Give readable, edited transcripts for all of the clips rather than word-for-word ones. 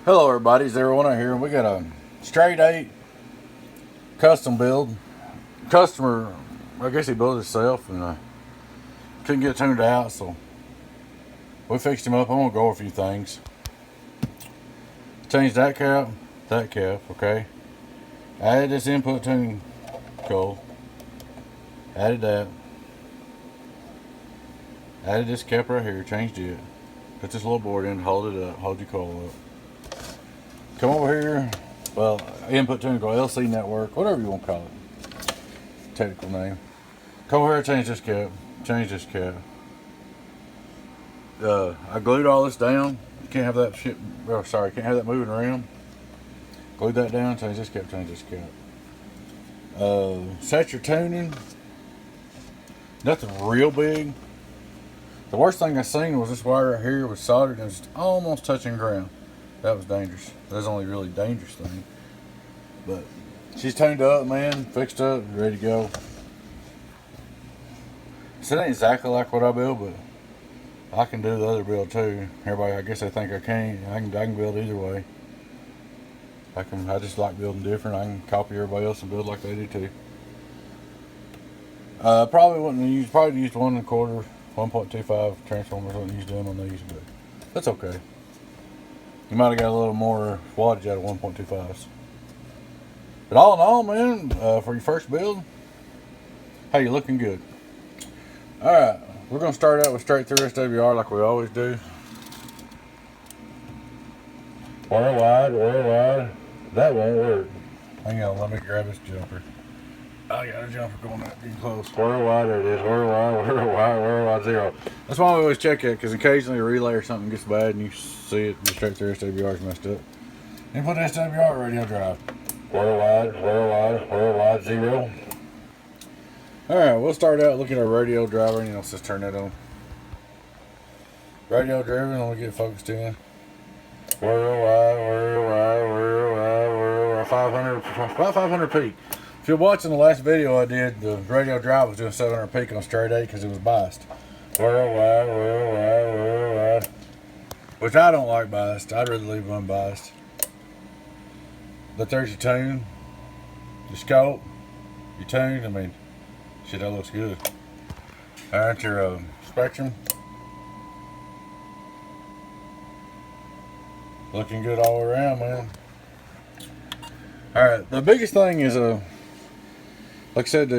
Hello everybody, Zero One out here, and we got a straight 8 custom build. Customer, I guess he built it himself and couldn't get it tuned out, so we fixed him up. I'm gonna go over a few things. Changed that cap, okay. Added this input tuning coil. Added that. Added this cap right here, changed it. Put this little board in, hold it up, hold your coil up. Come over here, well, input tuning coil, LC network, whatever you want to call it, technical name. Come over here, change this cap, I glued all this down. You can't have that shit, can't have that moving around. Glued that down, change this cap, set your tuning. Nothing real big. The worst thing I seen was this wire right here was soldered and it was almost touching ground. That was dangerous. That's the only really dangerous thing. But she's tuned up, man, fixed up, ready to go. So it ain't exactly like what I build, but I can do the other build too. Everybody, I guess they think I can't. I can build either way. I just like building different. I can copy everybody else and build like they do too. Probably wouldn't use 1 1/4, 1.25 transformers. Wouldn't use them on these, but that's okay. You might have got a little more wattage out of 1.25s. But all in all, man, for your first build, hey, you're looking good. Alright, we're going to start out with straight through SWR like we always do. Wire wide. That won't work. Hang on, let me grab this jumper. I got a jumper going up getting close. Wire wide, there it is. Wire wide, 0. That's why we always check it, because occasionally a relay or something gets bad and you see it, the straight through SWR is messed up. Then put the SWR radio drive. Wire wide, 0. Alright, we'll start out looking at our radio driver, and let's just turn that on. Radio driven, let me get focused in. Wire wide, 500 peak. If you're watching the last video I did, the radio drive was doing 700 peak on straight 8 because it was biased. Wide. Which I don't like biased. I'd rather leave them unbiased. But there's your tune, your scope, your tune. I mean, shit, that looks good. Alright, your spectrum. Looking good all around, man. Alright, the biggest thing is like I said,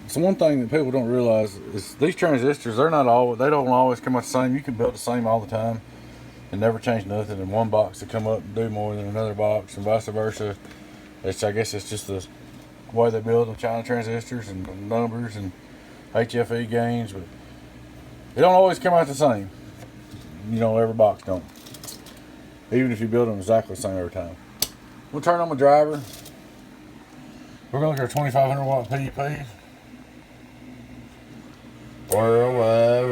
it's one thing that people don't realize is these transistors, they don't always come out the same. You can build the same all the time and never change nothing, and one box to come up and do more than another box, and vice versa. I guess it's just the way they build the China transistors and the numbers and HFE gains, but they don't always come out the same. You know, every box don't. Even if you build them exactly the same every time. We'll turn on my driver. We're going to look at our 2500 watt PEP. Worldwide.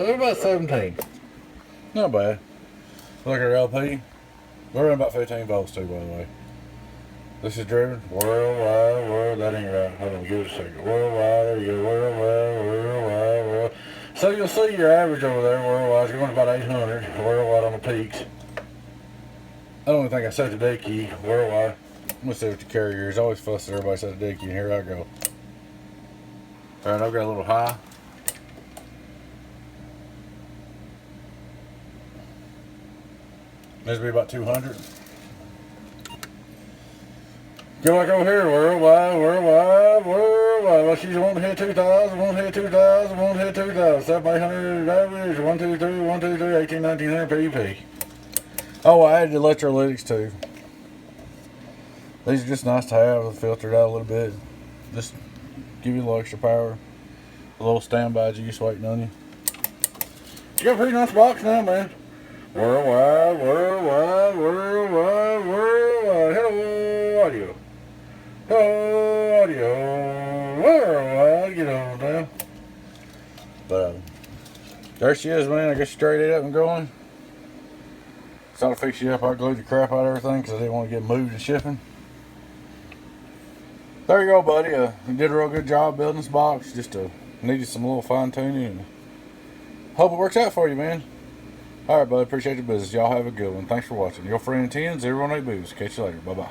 They're about 17. Not bad. Look at our LP. We're running about 15 volts too, by the way. This is driven. Worldwide. That ain't right. Hold on, give it a second. Worldwide. There you go. Worldwide. So you'll see your average over there. Worldwide is going about 800. Worldwide on the peaks. I don't even think I set the dead key worldwide. I'm gonna see what the carrier is. I always fuss at everybody set the dead key, and here I go. Alright, I've got a little high. This will be about 200. Go back over here, worldwide. Well, she's wanting to hit 2,000, won't hit 2,000. 700 average, 1, 2, 3, 18, 1900 PP. Oh, I added electrolytics too. These are just nice to have, filtered out a little bit. Just give you a little extra power. A little standby juice waiting on you. You got a pretty nice box now, man. Worldwide. Hello, audio. Worldwide, get on down. But there she is, man. I guess straight it up and going. So to fix you up, I glued the crap out of everything because I didn't want to get moved and shipping. There you go, buddy. You did a real good job building this box. Just needed some little fine tuning. And hope it works out for you, man. All right, bud. Appreciate your business. Y'all have a good one. Thanks for watching. Your friend 10 018 Booze. Catch you later. Bye bye.